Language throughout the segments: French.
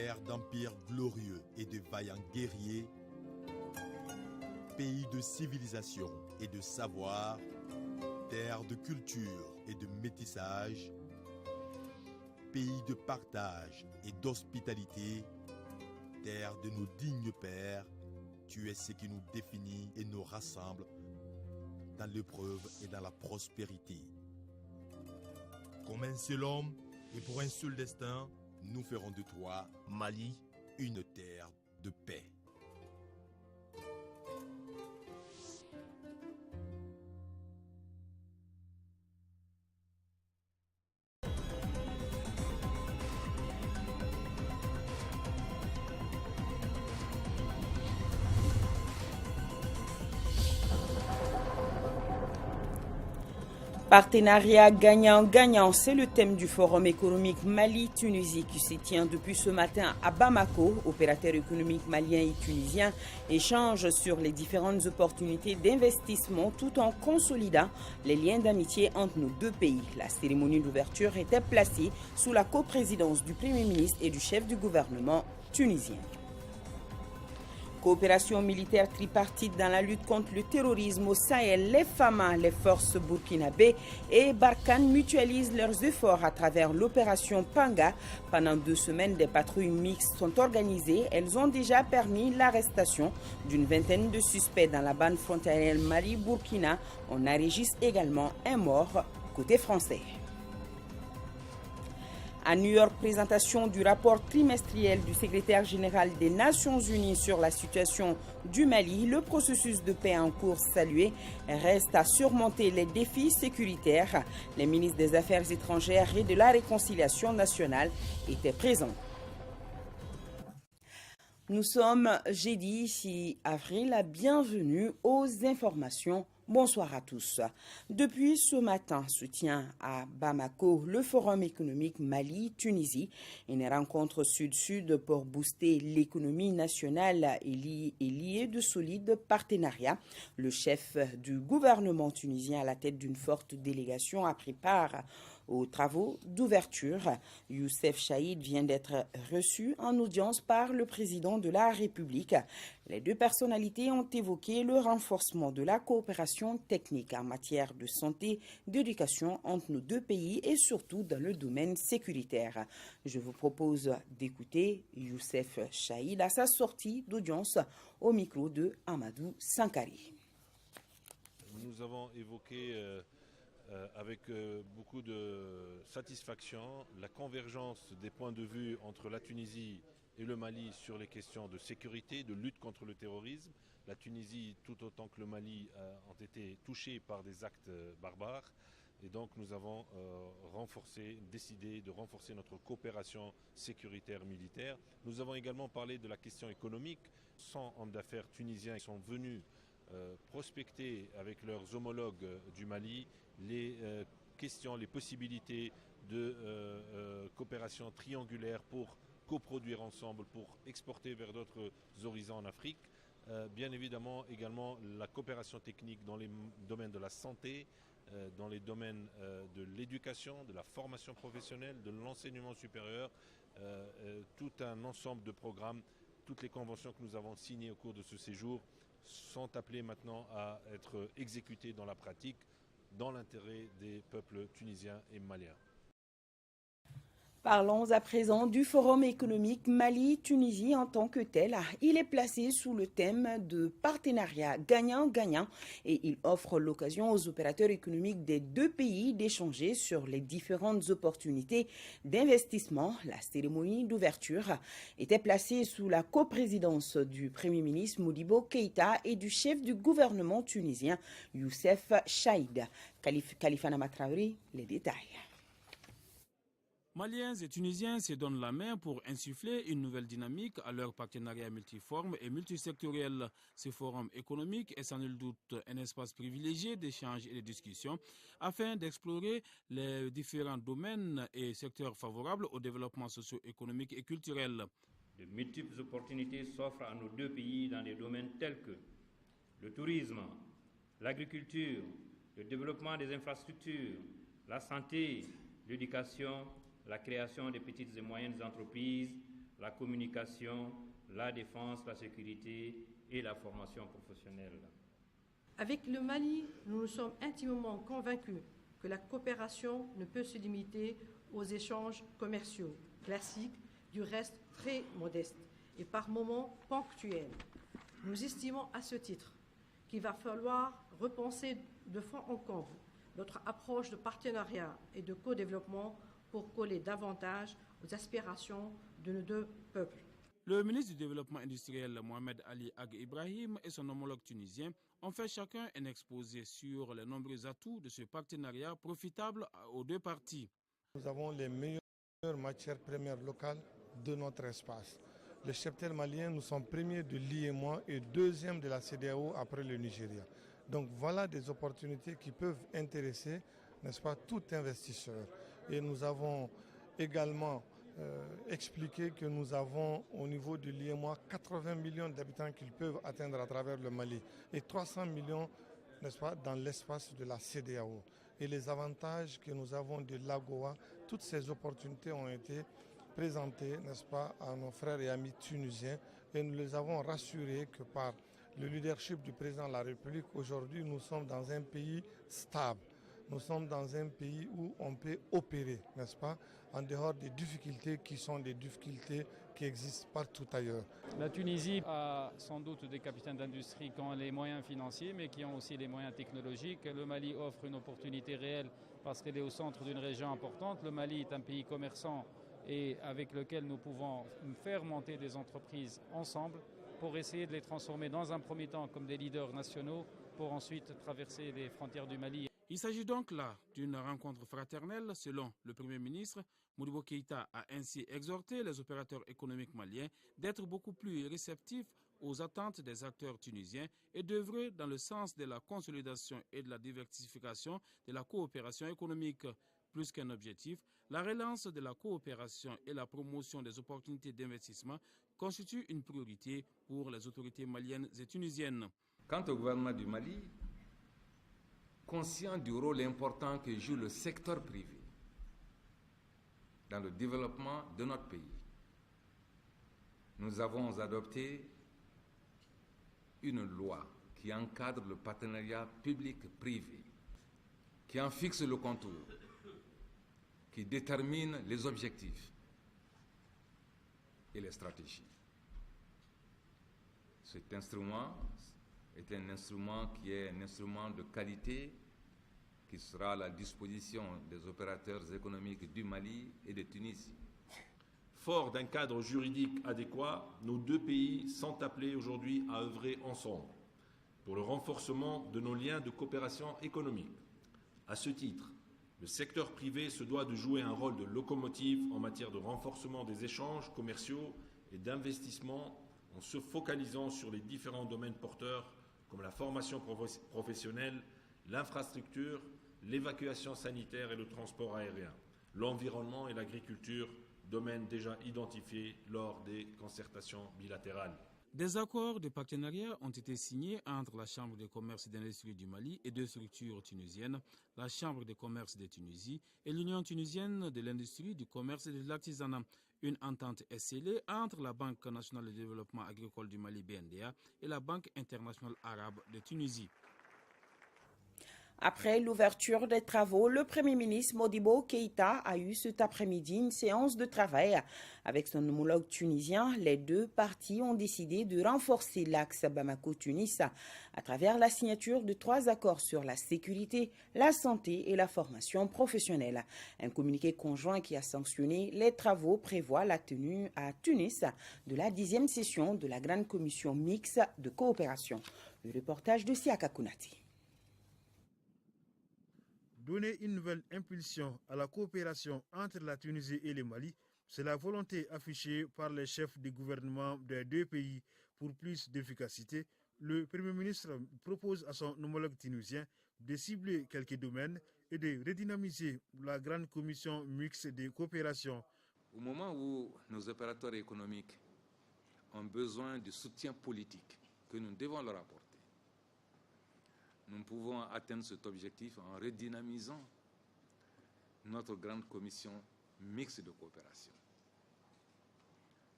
Terre d'empires glorieux et de vaillants guerriers, pays de civilisation et de savoir, terre de culture et de métissage, pays de partage et d'hospitalité, terre de nos dignes pères, tu es ce qui nous définit et nous rassemble dans l'épreuve et dans la prospérité. Comme un seul homme et pour un seul destin, nous ferons de toi, Mali, une terre de paix. Partenariat gagnant-gagnant, c'est le thème du Forum économique Mali-Tunisie qui se tient depuis ce matin à Bamako. Opérateurs économiques maliens et tunisiens échangent sur les différentes opportunités d'investissement tout en consolidant les liens d'amitié entre nos deux pays. La cérémonie d'ouverture était placée sous la coprésidence du Premier ministre et du chef du gouvernement tunisien. Coopération militaire tripartite dans la lutte contre le terrorisme au Sahel, les FAMA, les forces burkinabées et Barkhane mutualisent leurs efforts à travers l'opération Panga. Pendant 2 semaines, des patrouilles mixtes sont organisées. Elles ont déjà permis l'arrestation d'une vingtaine de suspects dans la bande frontalière Mali-Burkina. On enregistre également un mort côté français. À New York, présentation du rapport trimestriel du secrétaire général des Nations Unies sur la situation du Mali. Le processus de paix en cours salué reste à surmonter les défis sécuritaires. Les ministres des Affaires étrangères et de la Réconciliation nationale étaient présents. Nous sommes jeudi 6 avril. Bienvenue aux informations. Bonsoir à tous. Depuis ce matin se tient à Bamako le Forum économique Mali-Tunisie, une rencontre sud-sud pour booster l'économie nationale et lier de solides partenariats. Le chef du gouvernement tunisien à la tête d'une forte délégation a pris part aux travaux d'ouverture. Youssef Chaïd vient d'être reçu en audience par le président de la République. Les deux personnalités ont évoqué le renforcement de la coopération technique en matière de santé, d'éducation entre nos deux pays et surtout dans le domaine sécuritaire. Je vous propose d'écouter Youssef Chaïd à sa sortie d'audience au micro de Amadou Sankari. Nous avons évoqué avec beaucoup de satisfaction la convergence des points de vue entre la Tunisie et le Mali sur les questions de sécurité, de lutte contre le terrorisme. La Tunisie, tout autant que le Mali, ont été touchés par des actes barbares. Et donc nous avons décidé de renforcer notre coopération sécuritaire militaire. Nous avons également parlé de la question économique. 100 hommes d'affaires tunisiens sont venus prospecter avec leurs homologues du Mali les questions, les possibilités de coopération triangulaire pour coproduire ensemble, pour exporter vers d'autres horizons en Afrique. Bien évidemment également la coopération technique dans les domaines de la santé, dans les domaines de l'éducation, de la formation professionnelle, de l'enseignement supérieur, tout un ensemble de programmes. Toutes les conventions que nous avons signées au cours de ce séjour sont appelées maintenant à être exécutées dans la pratique, dans l'intérêt des peuples tunisiens et maliens. Parlons à présent du Forum économique Mali-Tunisie en tant que tel. Il est placé sous le thème de partenariat gagnant-gagnant et il offre l'occasion aux opérateurs économiques des deux pays d'échanger sur les différentes opportunités d'investissement. La cérémonie d'ouverture était placée sous la coprésidence du Premier ministre Modibo Keïta et du chef du gouvernement tunisien Youssef Chaïd. Khalifa Namatraouri, les détails. Maliens et Tunisiens se donnent la main pour insuffler une nouvelle dynamique à leur partenariat multiforme et multisectoriel. Ce forum économique est sans nul doute un espace privilégié d'échanges et de discussions afin d'explorer les différents domaines et secteurs favorables au développement socio-économique et culturel. De multiples opportunités s'offrent à nos deux pays dans des domaines tels que le tourisme, l'agriculture, le développement des infrastructures, la santé, l'éducation, la création des petites et moyennes entreprises, la communication, la défense, la sécurité et la formation professionnelle. Avec le Mali, nous nous sommes intimement convaincus que la coopération ne peut se limiter aux échanges commerciaux classiques, du reste très modestes et par moments ponctuels. Nous estimons à ce titre qu'il va falloir repenser de fond en comble notre approche de partenariat et de co-développement pour coller davantage aux aspirations de nos deux peuples. Le ministre du Développement industriel Mohamed Ali Ag Ibrahim et son homologue tunisien ont fait chacun un exposé sur les nombreux atouts de ce partenariat profitable aux deux parties. Nous avons les meilleures matières premières locales de notre espace. Le cheptel malien, nous sommes premiers de l'IEMOA et deuxième de la CEDEAO après le Nigeria. Donc voilà des opportunités qui peuvent intéresser, n'est-ce pas, tout investisseur. Et nous avons également expliqué que nous avons au niveau de l'IEMOA 80 millions d'habitants qu'ils peuvent atteindre à travers le Mali et 300 millions, n'est-ce pas, dans l'espace de la CEDEAO. Et les avantages que nous avons de l'AGOA, toutes ces opportunités ont été présentées, n'est-ce pas, à nos frères et amis tunisiens et nous les avons rassurés que par le leadership du président de la République, aujourd'hui nous sommes dans un pays stable. Nous sommes dans un pays où on peut opérer, n'est-ce pas, en dehors des difficultés qui sont des difficultés qui existent partout ailleurs. La Tunisie a sans doute des capitaines d'industrie qui ont les moyens financiers, mais qui ont aussi les moyens technologiques. Le Mali offre une opportunité réelle parce qu'elle est au centre d'une région importante. Le Mali est un pays commerçant et avec lequel nous pouvons faire monter des entreprises ensemble pour essayer de les transformer dans un premier temps comme des leaders nationaux pour ensuite traverser les frontières du Mali. Il s'agit donc là d'une rencontre fraternelle. Selon le Premier ministre, Modibo Keïta a ainsi exhorté les opérateurs économiques maliens d'être beaucoup plus réceptifs aux attentes des acteurs tunisiens et d'œuvrer dans le sens de la consolidation et de la diversification de la coopération économique. Plus qu'un objectif, la relance de la coopération et la promotion des opportunités d'investissement constituent une priorité pour les autorités maliennes et tunisiennes. Quant au gouvernement du Mali, conscient du rôle important que joue le secteur privé dans le développement de notre pays, nous avons adopté une loi qui encadre le partenariat public-privé, qui en fixe le contour, qui détermine les objectifs et les stratégies. Cet instrument est un instrument qui est un instrument de qualité qui sera à la disposition des opérateurs économiques du Mali et de Tunisie. Fort d'un cadre juridique adéquat, nos deux pays sont appelés aujourd'hui à œuvrer ensemble pour le renforcement de nos liens de coopération économique. À ce titre, le secteur privé se doit de jouer un rôle de locomotive en matière de renforcement des échanges commerciaux et d'investissement en se focalisant sur les différents domaines porteurs comme la formation professionnelle, l'infrastructure, l'évacuation sanitaire et le transport aérien, l'environnement et l'agriculture, domaines déjà identifiés lors des concertations bilatérales. Des accords de partenariat ont été signés entre la Chambre de commerce et d'industrie du Mali et deux structures tunisiennes, la Chambre de commerce de Tunisie et l'Union tunisienne de l'industrie, du commerce et de l'artisanat. Une entente est scellée entre la Banque nationale de développement agricole du Mali, BNDA, et la Banque internationale arabe de Tunisie. Après l'ouverture des travaux, le Premier ministre Modibo Keïta a eu cet après-midi une séance de travail. Avec son homologue tunisien, les deux parties ont décidé de renforcer l'axe Bamako-Tunis à travers la signature de 3 accords sur la sécurité, la santé et la formation professionnelle. Un communiqué conjoint qui a sanctionné les travaux prévoit la tenue à Tunis de la 10e session de la Grande Commission mixte de coopération. Le reportage de Siaka Kounati. Donner une nouvelle impulsion à la coopération entre la Tunisie et le Mali, c'est la volonté affichée par les chefs de gouvernement des deux pays pour plus d'efficacité. Le Premier ministre propose à son homologue tunisien de cibler quelques domaines et de redynamiser la grande commission mixte de coopération. Au moment où nos opérateurs économiques ont besoin de soutien politique que nous devons leur apporter, nous pouvons atteindre cet objectif en redynamisant notre grande commission mixte de coopération.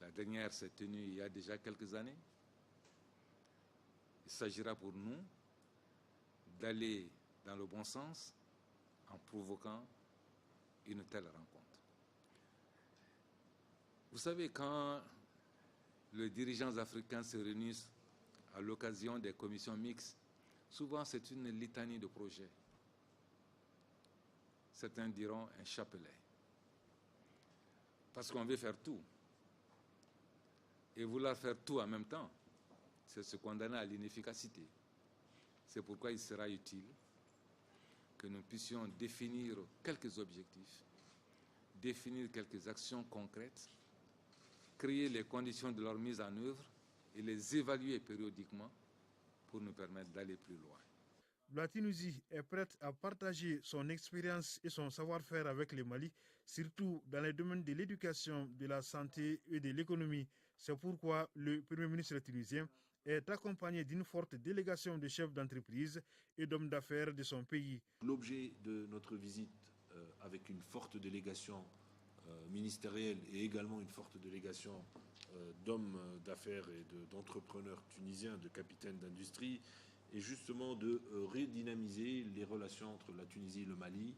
La dernière s'est tenue il y a déjà quelques années. Il s'agira pour nous d'aller dans le bon sens en provoquant une telle rencontre. Vous savez, quand les dirigeants africains se réunissent à l'occasion des commissions mixtes, souvent c'est une litanie de projets. Certains diront un chapelet. Parce qu'on veut faire tout. Et vouloir faire tout en même temps, c'est se condamner à l'inefficacité. C'est pourquoi il sera utile que nous puissions définir quelques objectifs, définir quelques actions concrètes, créer les conditions de leur mise en œuvre et les évaluer périodiquement pour nous permettre d'aller plus loin. La Tunisie est prête à partager son expérience et son savoir-faire avec le Mali, surtout dans les domaines de l'éducation, de la santé et de l'économie. C'est pourquoi le Premier ministre tunisien est accompagné d'une forte délégation de chefs d'entreprise et d'hommes d'affaires de son pays. L'objet de notre visite avec une forte délégation ministérielle et également une forte délégation d'hommes d'affaires et d'entrepreneurs tunisiens, de capitaines d'industrie, est justement de redynamiser les relations entre la Tunisie et le Mali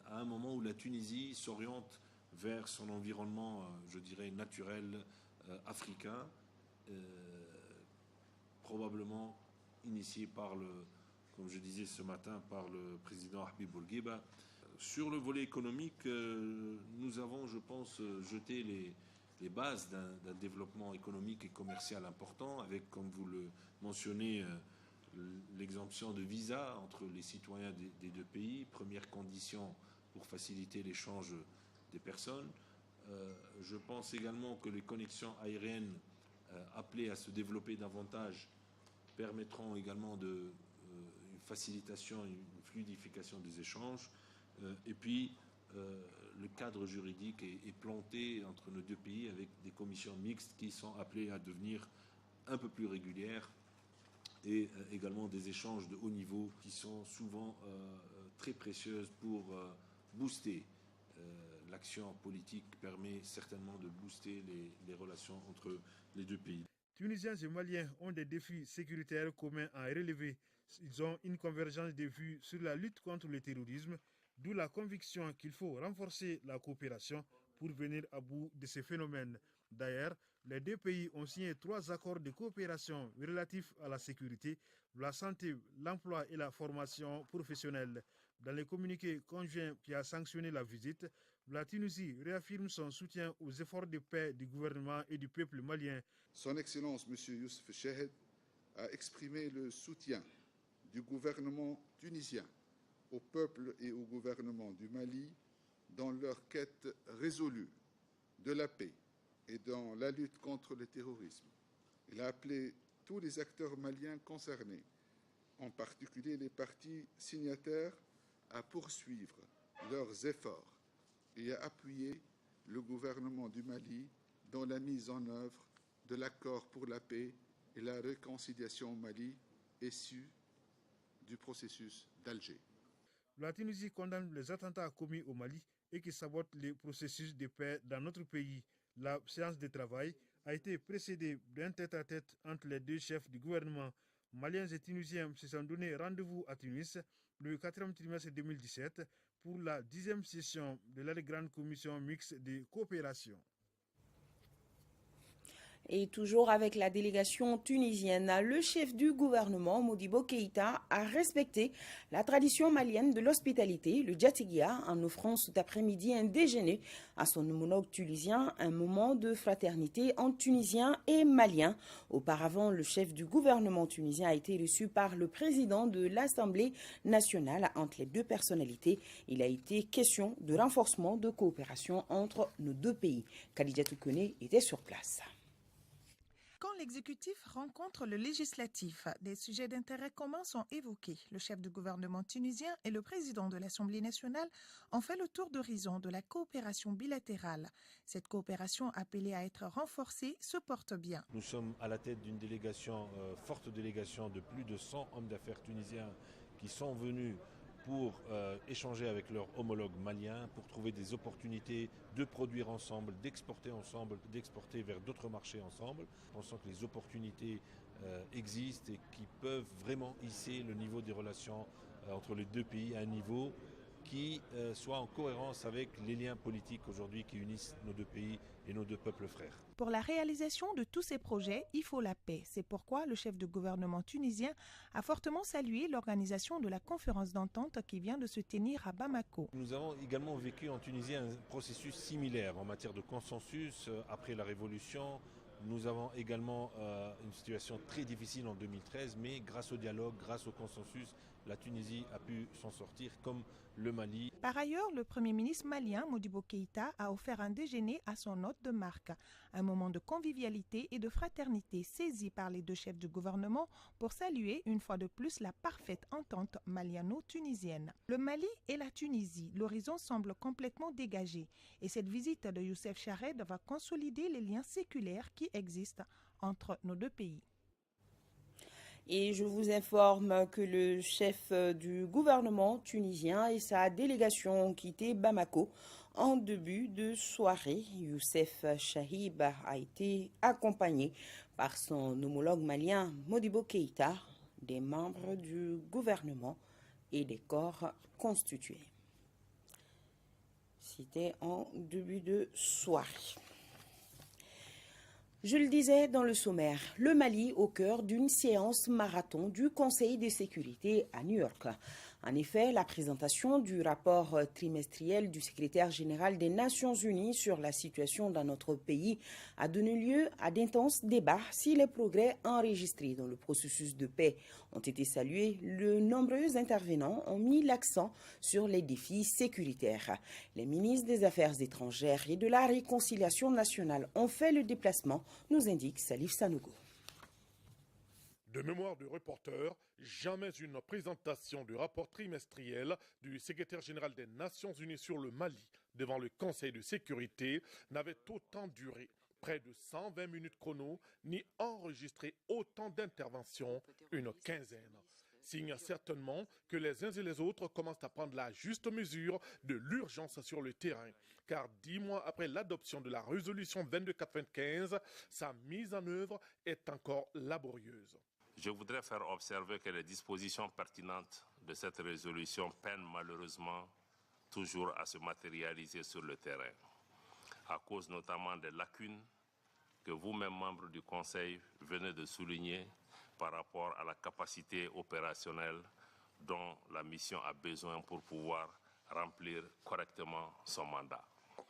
à un moment où la Tunisie s'oriente vers son environnement, je dirais, naturel africain, probablement initié par comme je disais ce matin, par le président Habib Bourguiba. Sur le volet économique, nous avons, je pense, jeté les bases d'un développement économique et commercial important, avec, comme vous le mentionnez, l'exemption de visa entre les citoyens des deux pays, première condition pour faciliter l'échange des personnes. Je pense également que les connexions aériennes appelées à se développer davantage permettront également une facilitation, une fluidification des échanges. Et puis, le cadre juridique est planté entre nos deux pays avec des commissions mixtes qui sont appelées à devenir un peu plus régulières et également des échanges de haut niveau qui sont souvent très précieuses pour booster l'action politique, permet certainement de booster les relations entre les deux pays. Tunisiens et Maliens ont des défis sécuritaires communs à relever. Ils ont une convergence de vues sur la lutte contre le terrorisme, d'où la conviction qu'il faut renforcer la coopération pour venir à bout de ces phénomènes. D'ailleurs, les deux pays ont signé 3 accords de coopération relatifs à la sécurité, la santé, l'emploi et la formation professionnelle. Dans le communiqué conjoint qui a sanctionné la visite, la Tunisie réaffirme son soutien aux efforts de paix du gouvernement et du peuple malien. Son Excellence M. Youssef Chahed a exprimé le soutien du gouvernement tunisien au peuple et au gouvernement du Mali dans leur quête résolue de la paix et dans la lutte contre le terrorisme. Il a appelé tous les acteurs maliens concernés, en particulier les parties signataires, à poursuivre leurs efforts et à appuyer le gouvernement du Mali dans la mise en œuvre de l'accord pour la paix et la réconciliation au Mali issu du processus d'Alger. La Tunisie condamne les attentats commis au Mali et qui sabotent le processus de paix dans notre pays. La séance de travail a été précédée d'un tête-à-tête entre les deux chefs du gouvernement. Maliens et Tunisiens se sont donné rendez-vous à Tunis le 4e trimestre 2017 pour la 10e session de la Grande Commission mixte de coopération. Et toujours avec la délégation tunisienne, le chef du gouvernement, Modibo Keïta, a respecté la tradition malienne de l'hospitalité, le djatigia, en offrant cet après-midi un déjeuner à son homologue tunisien, un moment de fraternité entre Tunisiens et Maliens. Auparavant, le chef du gouvernement tunisien a été reçu par le président de l'Assemblée nationale. Entre les deux personnalités, il a été question de renforcement de coopération entre nos deux pays. Khadija Toukone était sur place. Quand l'exécutif rencontre le législatif, des sujets d'intérêt commun sont évoqués. Le chef du gouvernement tunisien et le président de l'Assemblée nationale ont fait le tour d'horizon de la coopération bilatérale. Cette coopération appelée à être renforcée se porte bien. Nous sommes à la tête d'une délégation, forte délégation de plus de 100 hommes d'affaires tunisiens qui sont venus pour échanger avec leurs homologues maliens, pour trouver des opportunités de produire ensemble, d'exporter ensemble, d'exporter vers d'autres marchés ensemble. Pensons que les opportunités existent et qui peuvent vraiment hisser le niveau des relations entre les deux pays à un niveau qui soit en cohérence avec les liens politiques aujourd'hui qui unissent nos deux pays et nos deux peuples frères. Pour la réalisation de tous ces projets, il faut la paix. C'est pourquoi le chef de gouvernement tunisien a fortement salué l'organisation de la conférence d'entente qui vient de se tenir à Bamako. Nous avons également vécu en Tunisie un processus similaire en matière de consensus après la révolution. Nous avons également une situation très difficile en 2013, mais grâce au dialogue, grâce au consensus, la Tunisie a pu s'en sortir comme le Mali. Par ailleurs, le Premier ministre malien Modibo Keïta a offert un déjeuner à son hôte de marque, un moment de convivialité et de fraternité saisi par les deux chefs du gouvernement pour saluer une fois de plus la parfaite entente maliano-tunisienne. Le Mali et la Tunisie, l'horizon semble complètement dégagé et cette visite de Youssef Chahed va consolider les liens séculaires qui existent entre nos deux pays. Et je vous informe que le chef du gouvernement tunisien et sa délégation ont quitté Bamako en début de soirée. Youssef Chahed a été accompagné par son homologue malien Modibo Keïta, des membres du gouvernement et des corps constitués. C'était en début de soirée. Je le disais dans le sommaire, le Mali au cœur d'une séance marathon du Conseil de sécurité à New York. En effet, la présentation du rapport trimestriel du secrétaire général des Nations Unies sur la situation dans notre pays a donné lieu à d'intenses débats si les progrès enregistrés dans le processus de paix ont été salués. De nombreux intervenants ont mis l'accent sur les défis sécuritaires. Les ministres des Affaires étrangères et de la Réconciliation nationale ont fait le déplacement, nous indique Salif Sanogo. De mémoire de reporter, jamais une présentation du rapport trimestriel du secrétaire général des Nations Unies sur le Mali devant le Conseil de sécurité n'avait autant duré, près de 120 minutes chrono, ni enregistré autant d'interventions, une quinzaine. Signe certainement que les uns et les autres commencent à prendre la juste mesure de l'urgence sur le terrain, car 10 mois après l'adoption de la résolution 2295, sa mise en œuvre est encore laborieuse. Je voudrais faire observer que les dispositions pertinentes de cette résolution peinent malheureusement toujours à se matérialiser sur le terrain, à cause notamment des lacunes que vous-même, membres du Conseil, venez de souligner par rapport à la capacité opérationnelle dont la mission a besoin pour pouvoir remplir correctement son mandat.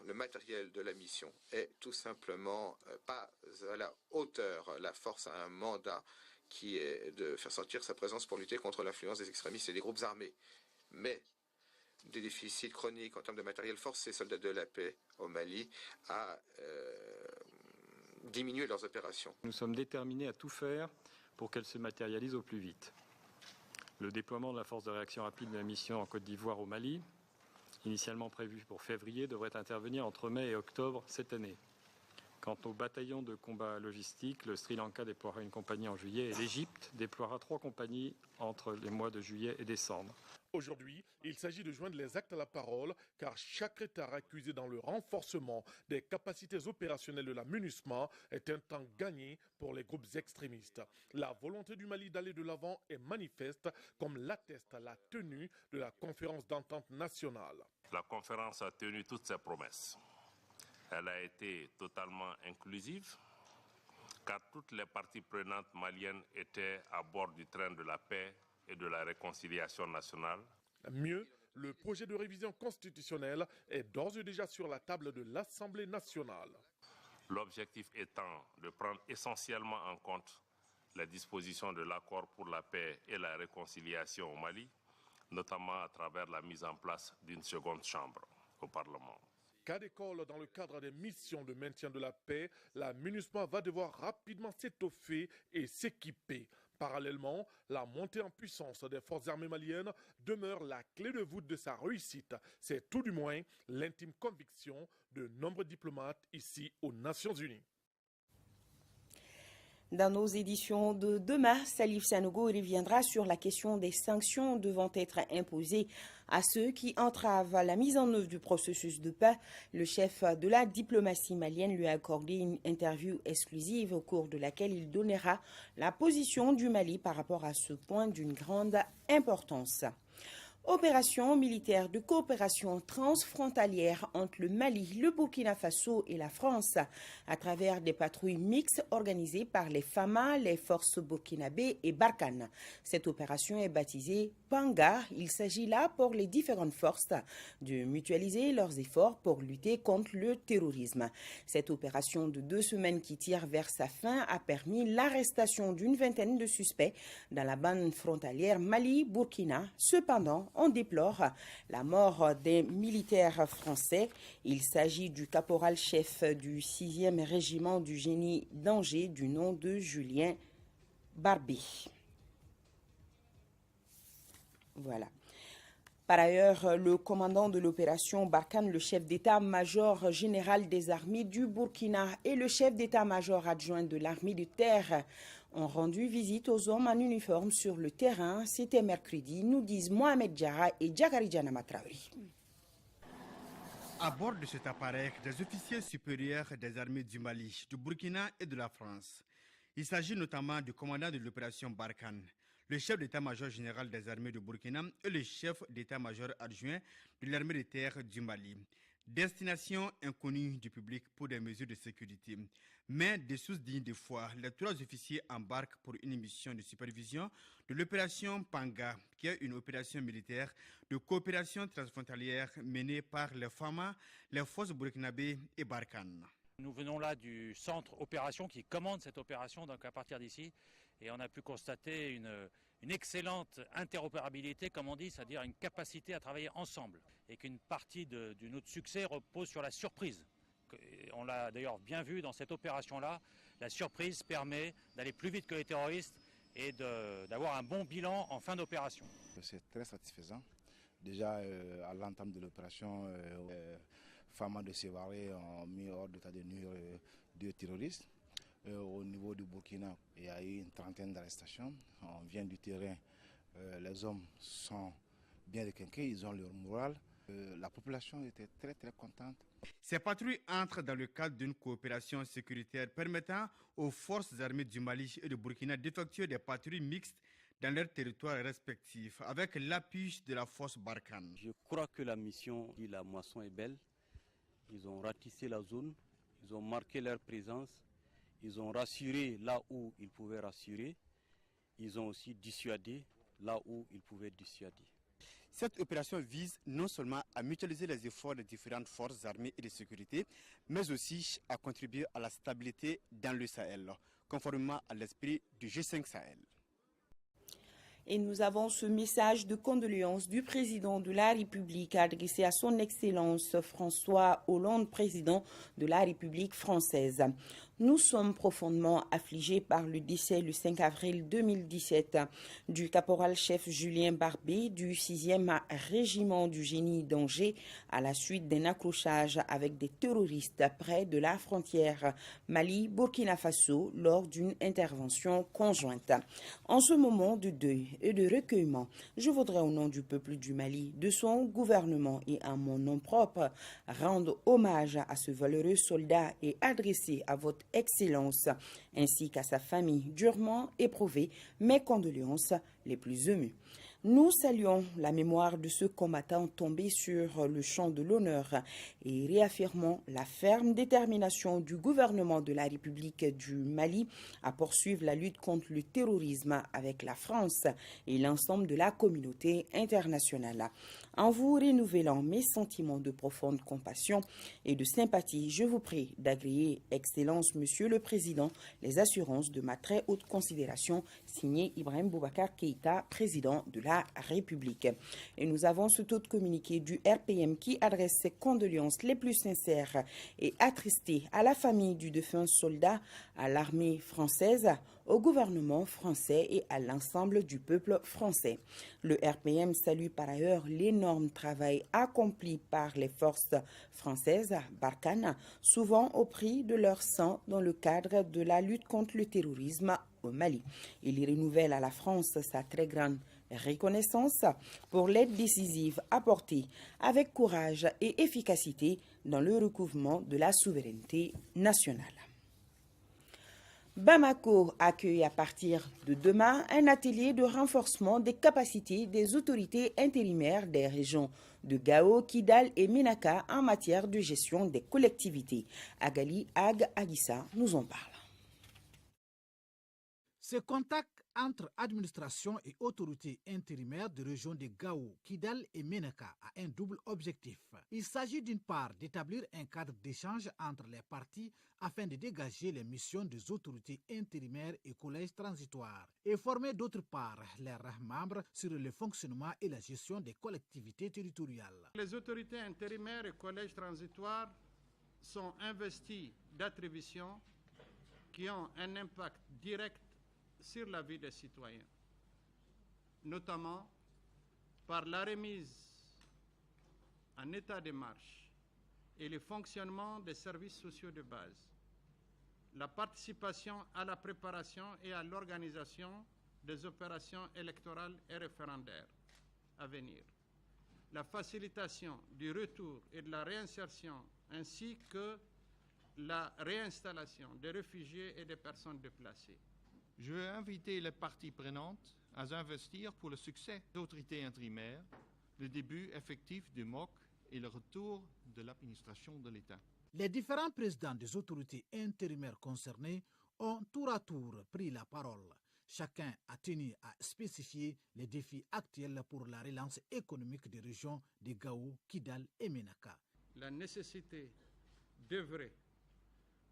Le matériel de la mission est tout simplement pas à la hauteur. La force a un mandat qui est de faire sentir sa présence pour lutter contre l'influence des extrémistes et des groupes armés. Mais des déficits chroniques en termes de matériel force ces soldats de la paix au Mali à diminuer leurs opérations. Nous sommes déterminés à tout faire pour qu'elle se matérialise au plus vite. Le déploiement de la force de réaction rapide de la mission en Côte d'Ivoire au Mali, initialement prévu pour février, devrait intervenir entre mai et octobre cette année. Quant au bataillon de combat logistique, le Sri Lanka déploiera une compagnie en juillet et l'Égypte déploiera 3 compagnies entre les mois de juillet et décembre. Aujourd'hui, il s'agit de joindre les actes à la parole, car chaque État accusé dans le renforcement des capacités opérationnelles de la MINUSMA est un temps gagné pour les groupes extrémistes. La volonté du Mali d'aller de l'avant est manifeste, comme l'atteste la tenue de la conférence d'entente nationale. La conférence a tenu toutes ses promesses. Elle a été totalement inclusive, car toutes les parties prenantes maliennes étaient à bord du train de la paix et de la réconciliation nationale. Mieux, le projet de révision constitutionnelle est d'ores et déjà sur la table de l'Assemblée nationale. L'objectif étant de prendre essentiellement en compte les dispositions de l'accord pour la paix et la réconciliation au Mali, notamment à travers la mise en place d'une seconde chambre au Parlement. Cas d'école dans le cadre des missions de maintien de la paix, la MINUSMA va devoir rapidement s'étoffer et s'équiper. Parallèlement, la montée en puissance des forces armées maliennes demeure la clé de voûte de sa réussite. C'est tout du moins l'intime conviction de nombreux diplomates ici aux Nations Unies. Dans nos éditions de demain, Salif Sanogo reviendra sur la question des sanctions devant être imposées à ceux qui entravent la mise en œuvre du processus de paix. Le chef de la diplomatie malienne lui a accordé une interview exclusive au cours de laquelle il donnera la position du Mali par rapport à ce point d'une grande importance. Opération militaire de coopération transfrontalière entre le Mali, le Burkina Faso et la France à travers des patrouilles mixtes organisées par les FAMA, les forces burkinabées et Barkhane. Cette opération est baptisée Panga. Il s'agit là pour les différentes forces de mutualiser leurs efforts pour lutter contre le terrorisme. Cette opération de 2 semaines qui tire vers sa fin a permis l'arrestation d'une vingtaine de suspects dans la bande frontalière Mali-Burkina. Cependant, on déplore la mort des militaires français. Il s'agit du caporal-chef du 6e régiment du génie d'Angers du nom de Julien Barbé. Voilà. Par ailleurs, le commandant de l'opération Barkhane, le chef d'état-major général des armées du Burkina et le chef d'état-major adjoint de l'armée de terre ont rendu visite aux hommes en uniforme sur le terrain. C'était mercredi, nous disent Mohamed Diarra et Djakari Djanama Traori. À bord de cet appareil, des officiers supérieurs des armées du Mali, du Burkina et de la France. Il s'agit notamment du commandant de l'opération Barkhane, le chef d'état-major général des armées du Burkina et le chef d'état-major adjoint de l'armée de terre du Mali. Destination inconnue du public pour des mesures de sécurité. Mais des sources dignes de foi, les 3 officiers embarquent pour une mission de supervision de l'opération Panga, qui est une opération militaire de coopération transfrontalière menée par les FAMA, les forces burkinabées et Barkhane. Nous venons là du centre opération qui commande cette opération, donc à partir d'ici, et on a pu constater une excellente interopérabilité, comme on dit, c'est-à-dire une capacité à travailler ensemble, et qu'une partie de notre succès repose sur la surprise. On l'a d'ailleurs bien vu dans cette opération-là, la surprise permet d'aller plus vite que les terroristes et d'avoir un bon bilan en fin d'opération. C'est très satisfaisant. Déjà à l'entame de l'opération, FAMA de Sévaré ont mis hors d'état de nuire 2 terroristes. Au niveau du Burkina, il y a eu une trentaine d'arrestations. On vient du terrain, les hommes sont bien requinqués, ils ont leur morale. La population était très très contente. Ces patrouilles entrent dans le cadre d'une coopération sécuritaire permettant aux forces armées du Mali et du Burkina d'effectuer des patrouilles mixtes dans leurs territoires respectifs avec l'appui de la force Barkhane. Je crois que la mission de la moisson est belle. Ils ont ratissé la zone, ils ont marqué leur présence, ils ont rassuré là où ils pouvaient rassurer, ils ont aussi dissuadé là où ils pouvaient dissuader. Cette opération vise non seulement à mutualiser les efforts des différentes forces armées et de sécurité, mais aussi à contribuer à la stabilité dans le Sahel, conformément à l'esprit du G5 Sahel. Et nous avons ce message de condoléances du président de la République adressé à son Excellence François Hollande, président de la République française. Nous sommes profondément affligés par le décès le 5 avril 2017 du caporal-chef Julien Barbé du 6e régiment du génie d'Angers à la suite d'un accrochage avec des terroristes près de la frontière Mali-Burkina Faso lors d'une intervention conjointe. En ce moment de deuil et de recueillement, je voudrais au nom du peuple du Mali, de son gouvernement et à mon nom propre, rendre hommage à ce valeureux soldat et adresser à votre Excellence, ainsi qu'à sa famille durement éprouvée, mes condoléances les plus émues. Nous saluons la mémoire de ce combattant tombé sur le champ de l'honneur et réaffirmons la ferme détermination du gouvernement de la République du Mali à poursuivre la lutte contre le terrorisme avec la France et l'ensemble de la communauté internationale. En vous renouvelant mes sentiments de profonde compassion et de sympathie, je vous prie d'agréer, Excellence, Monsieur le Président, les assurances de ma très haute considération, signé Ibrahim Boubacar Keïta, président de la la République. Et nous avons ce taux de communiqué du RPM qui adresse ses condoléances les plus sincères et attristées à la famille du défunt soldat, à l'armée française, au gouvernement français et à l'ensemble du peuple français. Le RPM salue par ailleurs l'énorme travail accompli par les forces françaises, Barkhane, souvent au prix de leur sang dans le cadre de la lutte contre le terrorisme au Mali. Il renouvelle à la France sa très grande reconnaissance pour l'aide décisive apportée avec courage et efficacité dans le recouvrement de la souveraineté nationale. Bamako accueille à partir de demain un atelier de renforcement des capacités des autorités intérimaires des régions de Gao, Kidal et Ménaka en matière de gestion des collectivités. Agali Agissa nous en parle. Ce contact entre administration et autorités intérimaires de régions de Gao, Kidal et Ménaka a un double objectif. Il s'agit d'une part d'établir un cadre d'échange entre les parties afin de dégager les missions des autorités intérimaires et collèges transitoires et former d'autre part leurs membres sur le fonctionnement et la gestion des collectivités territoriales. Les autorités intérimaires et collèges transitoires sont investis d'attributions qui ont un impact direct sur la vie des citoyens, notamment par la remise en état de marche et le fonctionnement des services sociaux de base, la participation à la préparation et à l'organisation des opérations électorales et référendaires à venir, la facilitation du retour et de la réinsertion ainsi que la réinstallation des réfugiés et des personnes déplacées. Je veux inviter les parties prenantes à investir pour le succès des autorités intérimaires, le début effectif du MOC et le retour de l'administration de l'État. Les différents présidents des autorités intérimaires concernées ont tour à tour pris la parole. Chacun a tenu à spécifier les défis actuels pour la relance économique des régions de Gao, Kidal et Ménaka. La nécessité d'œuvrer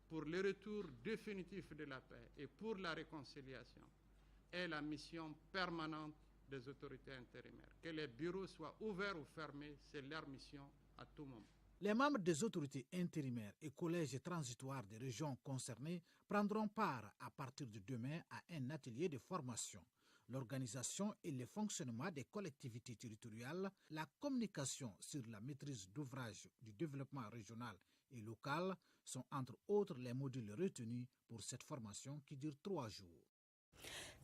pour le retour définitif de la paix et pour la réconciliation est la mission permanente des autorités intérimaires. Que les bureaux soient ouverts ou fermés, c'est leur mission à tout moment. Les membres des autorités intérimaires et collèges transitoires des régions concernées prendront part à partir de demain à un atelier de formation. L'organisation et le fonctionnement des collectivités territoriales, la communication sur la maîtrise d'ouvrage du développement régional et local sont entre autres les modules retenus pour cette formation qui dure 3 jours.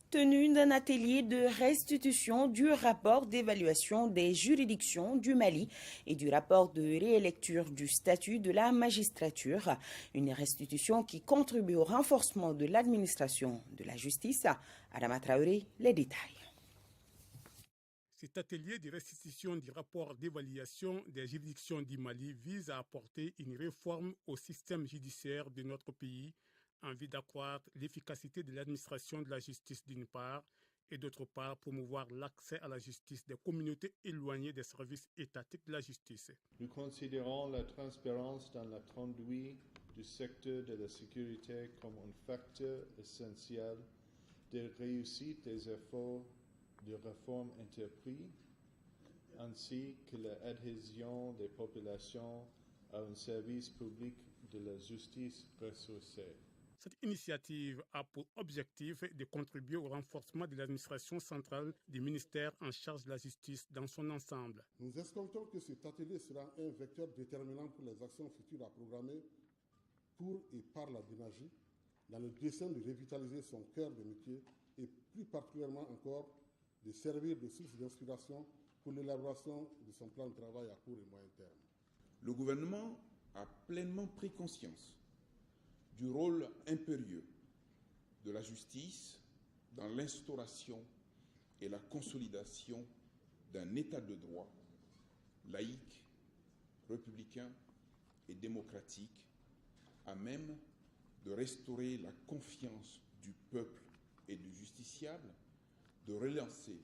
Tenue d'un atelier de restitution du rapport d'évaluation des juridictions du Mali et du rapport de réélecture du statut de la magistrature, une restitution qui contribue au renforcement de l'administration de la justice. Adama Traoré, les détails. Cet atelier de restitution du rapport d'évaluation des juridictions du Mali vise à apporter une réforme au système judiciaire de notre pays en vue d'accroître l'efficacité de l'administration de la justice d'une part et d'autre part promouvoir l'accès à la justice des communautés éloignées des services étatiques de la justice. Nous considérons la transparence dans la conduite du secteur de la sécurité comme un facteur essentiel de réussite des efforts de réforme entrepris, ainsi que l'adhésion des populations à un service public de la justice ressourcée. Cette initiative a pour objectif de contribuer au renforcement de l'administration centrale du ministère en charge de la justice dans son ensemble. Nous escomptons que cet atelier sera un vecteur déterminant pour les actions futures à programmer pour et par la DINAJI dans le dessein de revitaliser son cœur de métier et plus particulièrement encore de servir de source d'inspiration pour l'élaboration de son plan de travail à court et moyen terme. Le gouvernement a pleinement pris conscience du rôle impérieux de la justice dans l'instauration et la consolidation d'un État de droit laïque, républicain et démocratique, à même de restaurer la confiance du peuple et du justiciable, de relancer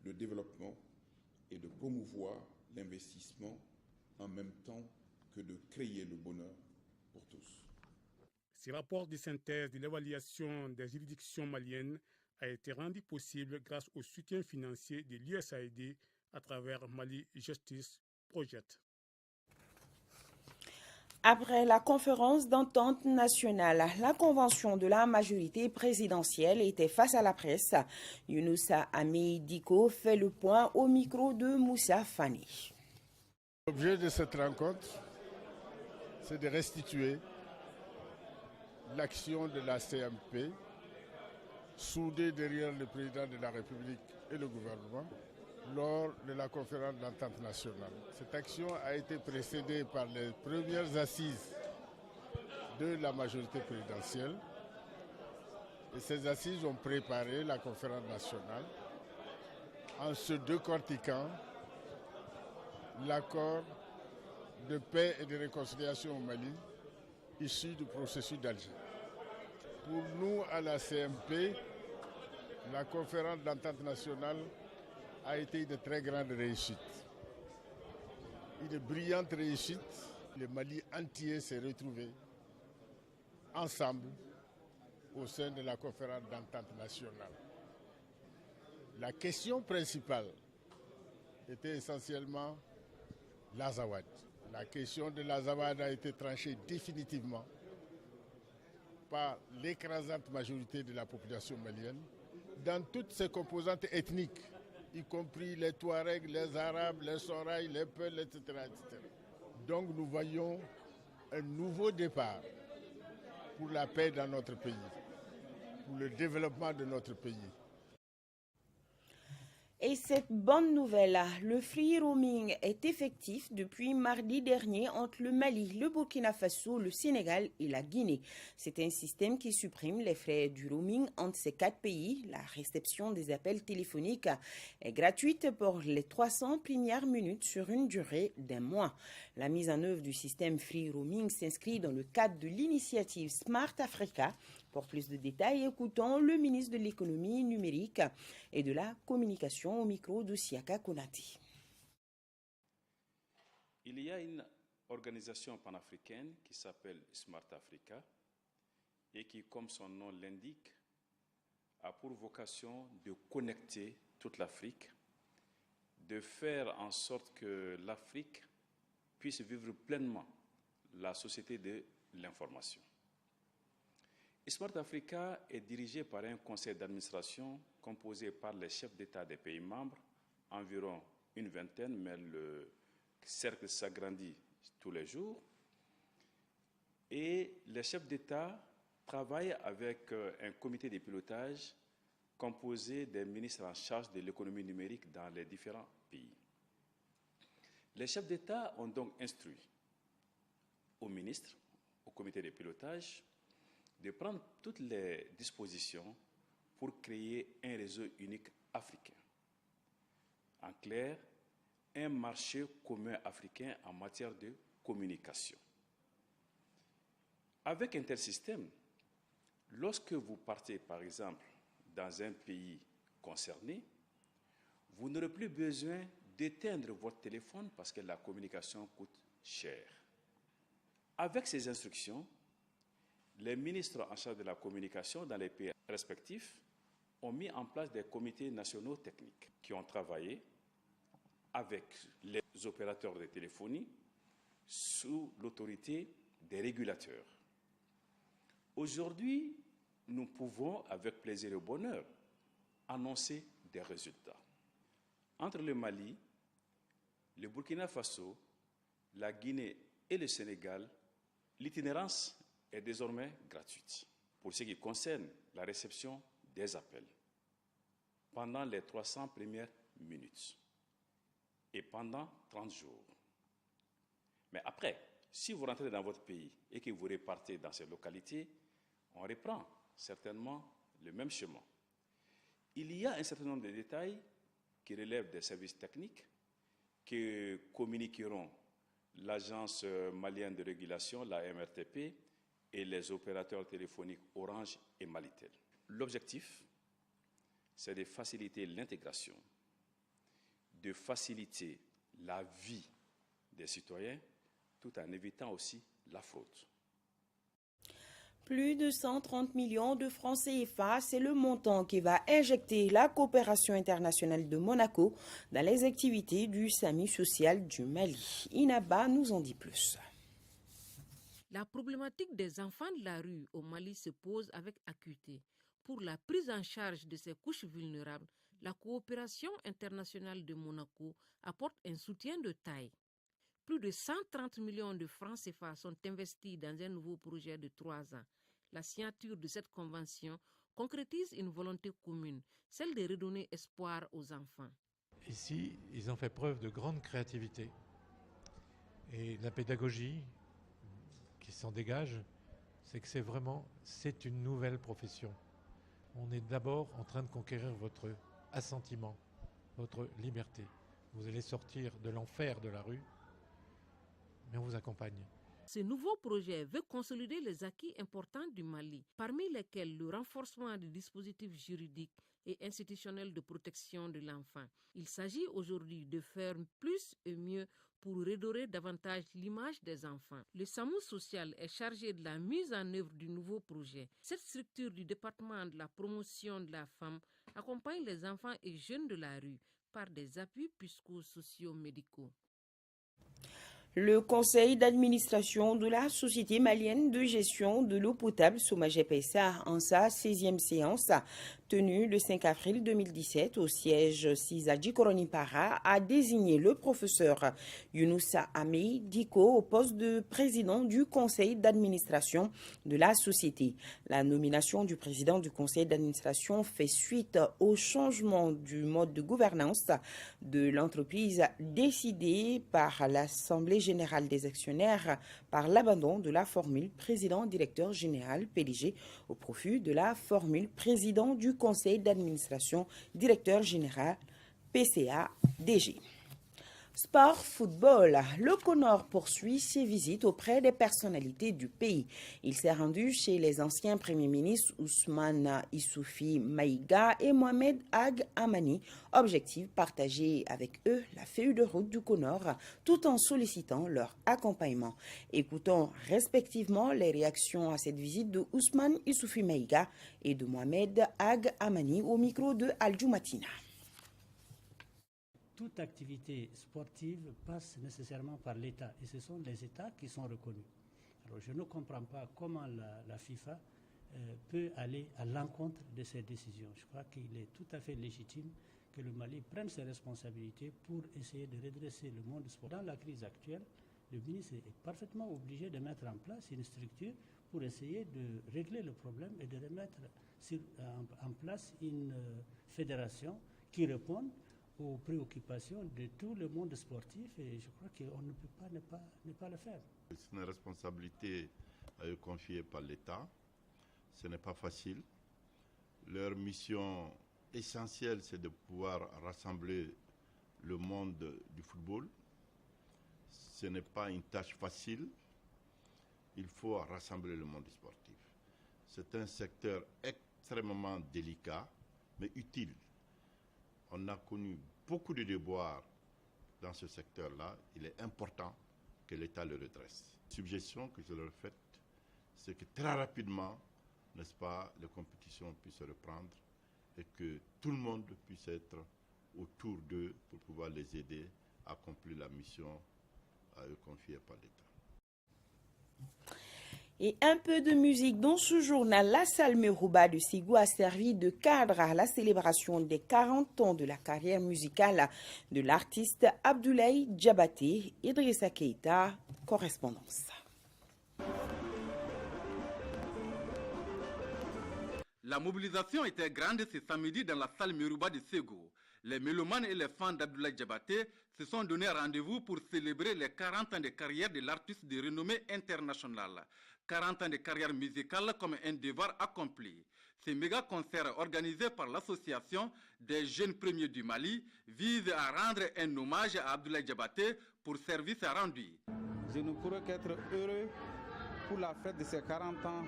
le développement et de promouvoir l'investissement en même temps que de créer le bonheur pour tous. Ce rapport de synthèse de l'évaluation des juridictions maliennes a été rendu possible grâce au soutien financier de l'USAID à travers Mali Justice Project. Après la conférence d'entente nationale, la convention de la majorité présidentielle était face à la presse. Younoussa Ameidiko fait le point au micro de Moussa Fani. L'objet de cette rencontre, c'est de restituer l'action de la CMP, soudée derrière le président de la République et le gouvernement, lors de la conférence d'entente nationale. Cette action a été précédée par les premières assises de la majorité présidentielle. Et ces assises ont préparé la conférence nationale en se décortiquant l'accord de paix et de réconciliation au Mali issu du processus d'Alger. Pour nous, à la CMP, la conférence d'entente nationale a été une très grande réussite. Une brillante réussite. Le Mali entier s'est retrouvé ensemble au sein de la conférence d'entente nationale. La question principale était essentiellement l'Azawad. La question de l'Azawad a été tranchée définitivement par l'écrasante majorité de la population malienne dans toutes ses composantes ethniques, y compris les Touaregs, les Arabes, les Soraïs, les Peuls, etc., etc. Donc nous voyons un nouveau départ pour la paix dans notre pays, pour le développement de notre pays. Et cette bonne nouvelle, le free roaming est effectif depuis mardi dernier entre le Mali, le Burkina Faso, le Sénégal et la Guinée. C'est un système qui supprime les frais du roaming entre ces 4 pays. La réception des appels téléphoniques est gratuite pour les 300 premières minutes sur une durée d'1 mois. La mise en œuvre du système free roaming s'inscrit dans le cadre de l'initiative Smart Africa. Pour plus de détails, écoutons le ministre de l'économie numérique et de la communication au micro de Siaka Konati. Il y a une organisation panafricaine qui s'appelle Smart Africa et qui, comme son nom l'indique, a pour vocation de connecter toute l'Afrique, de faire en sorte que l'Afrique puisse vivre pleinement la société de l'information. Smart Africa est dirigé par un conseil d'administration composé par les chefs d'État des pays membres, environ une vingtaine, mais le cercle s'agrandit tous les jours. Et les chefs d'État travaillent avec un comité de pilotage composé des ministres en charge de l'économie numérique dans les différents pays. Les chefs d'État ont donc instruit aux ministres, au comité de pilotage, de prendre toutes les dispositions pour créer un réseau unique africain. En clair, un marché commun africain en matière de communication. Avec un tel système, lorsque vous partez, par exemple, dans un pays concerné, vous n'aurez plus besoin d'éteindre votre téléphone parce que la communication coûte cher. Avec ces instructions, les ministres en charge de la communication dans les pays respectifs ont mis en place des comités nationaux techniques qui ont travaillé avec les opérateurs de téléphonie sous l'autorité des régulateurs. Aujourd'hui, nous pouvons, avec plaisir et bonheur, annoncer des résultats. Entre le Mali, le Burkina Faso, la Guinée et le Sénégal, l'itinérance est désormais gratuite pour ce qui concerne la réception des appels pendant les 300 premières minutes et pendant 30 jours. Mais après, si vous rentrez dans votre pays et que vous repartez dans ces localités, on reprend certainement le même chemin. Il y a un certain nombre de détails qui relèvent des services techniques que communiqueront l'Agence malienne de régulation, la MRTP, et les opérateurs téléphoniques Orange et Malitel. L'objectif, c'est de faciliter l'intégration, de faciliter la vie des citoyens, tout en évitant aussi la fraude. Plus de 130 millions de francs CFA, c'est le montant qui va injecter la coopération internationale de Monaco dans les activités du SAMU social du Mali. Inaba nous en dit plus. La problématique des enfants de la rue au Mali se pose avec acuité. Pour la prise en charge de ces couches vulnérables, la coopération internationale de Monaco apporte un soutien de taille. Plus de 130 millions de francs CFA sont investis dans un nouveau projet de 3 ans. La signature de cette convention concrétise une volonté commune, celle de redonner espoir aux enfants. Ici, ils ont fait preuve de grande créativité. Et la pédagogie qui s'en dégage, c'est que c'est une nouvelle profession. On est d'abord en train de conquérir votre assentiment, votre liberté. Vous allez sortir de l'enfer de la rue, mais on vous accompagne. Ce nouveau projet veut consolider les acquis importants du Mali, parmi lesquels le renforcement des dispositifs juridiques et institutionnels de protection de l'enfant. Il s'agit aujourd'hui de faire plus et mieux pour redorer davantage l'image des enfants. Le SAMU social est chargé de la mise en œuvre du nouveau projet. Cette structure du département de la promotion de la femme accompagne les enfants et jeunes de la rue par des appuis psychosociaux-médicaux. Le conseil d'administration de la Société malienne de gestion de l'eau potable Somagep-SA en sa 16e séance tenue le 5 avril 2017 au siège Sisadji Koronipara a désigné le professeur Younoussa Amé Diko au poste de président du conseil d'administration de la société. La nomination du président du conseil d'administration fait suite au changement du mode de gouvernance de l'entreprise décidé par l'Assemblée générale des actionnaires par l'abandon de la formule président-directeur général PDG au profit de la formule président du conseil d'administration directeur général PCA-DG. Sport, football. Le Conor poursuit ses visites auprès des personnalités du pays. Il s'est rendu chez les anciens premiers ministres Ousmane Issoufi Maïga et Mohamed Ag Amani. Objectif, partager avec eux la feuille de route du Conor tout en sollicitant leur accompagnement. Écoutons respectivement les réactions à cette visite de Ousmane Issoufi Maïga et de Mohamed Ag Amani au micro de Al-Jumatina. Toute activité sportive passe nécessairement par l'État et ce sont les États qui sont reconnus. Alors je ne comprends pas comment la FIFA peut aller à l'encontre de ces décisions. Je crois qu'il est tout à fait légitime que le Mali prenne ses responsabilités pour essayer de redresser le monde sportif. Dans la crise actuelle, le ministre est parfaitement obligé de mettre en place une structure pour essayer de régler le problème et de remettre en place une fédération qui réponde aux préoccupations de tout le monde sportif et je crois qu'on ne peut pas ne pas le faire. C'est une responsabilité confiée par l'État. Ce n'est pas facile. Leur mission essentielle, c'est de pouvoir rassembler le monde du football. Ce n'est pas une tâche facile. Il faut rassembler le monde sportif. C'est un secteur extrêmement délicat, mais utile. On a connu beaucoup de déboires dans ce secteur-là. Il est important que l'État le redresse. La suggestion que je leur fais, c'est que très rapidement, n'est-ce pas, les compétitions puissent reprendre et que tout le monde puisse être autour d'eux pour pouvoir les aider à accomplir la mission à eux confiée par l'État. Et un peu de musique dans ce journal. La salle Merouba de Ségou a servi de cadre à la célébration des 40 ans de la carrière musicale de l'artiste Abdoulaye Diabaté. Idrissa Keïta, correspondance. La mobilisation était grande ce samedi dans la salle Merouba de Ségou. Les mélomanes et les fans d'Abdoulaye Diabaté se sont donné rendez-vous pour célébrer les 40 ans de carrière de l'artiste de renommée internationale. 40 ans de carrière musicale comme un devoir accompli. Ce méga concert organisé par l'association des jeunes premiers du Mali vise à rendre un hommage à Abdoulaye Diabaté pour service rendu. Je ne pourrais qu'être heureux pour la fête de ces 40 ans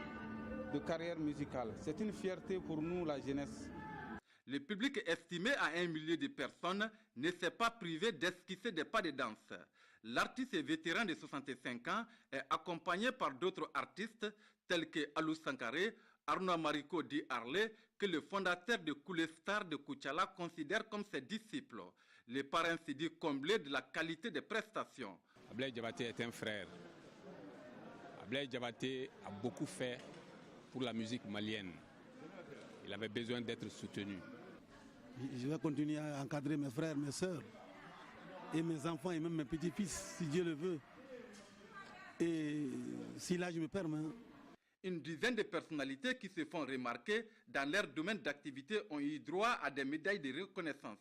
de carrière musicale. C'est une fierté pour nous, la jeunesse. Le public estimé à 1 million de personnes ne s'est pas privé d'esquisser des pas de danse. L'artiste vétéran de 65 ans est accompagné par d'autres artistes tels que Alou Sankaré, Arnaud Mariko dit Harley, que le fondateur de Koulestar de Koutiala considère comme ses disciples. Les parrains se disent comblés de la qualité des prestations. Ablaye Diabaté est un frère. Ablaye Diabaté a beaucoup fait pour la musique malienne. Il avait besoin d'être soutenu. Je vais continuer à encadrer mes frères, mes sœurs, et mes enfants, et même mes petits-fils, si Dieu le veut. Et si là je me permets. Une dizaine de personnalités qui se font remarquer dans leur domaine d'activité ont eu droit à des médailles de reconnaissance.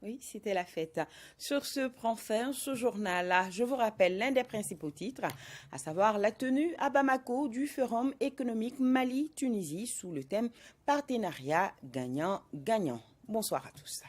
Oui, c'était la fête. Sur ce prend fin ce journal. Je vous rappelle l'un des principaux titres, à savoir la tenue à Bamako du Forum économique Mali-Tunisie sous le thème Partenariat gagnant-gagnant. Bonsoir à tous.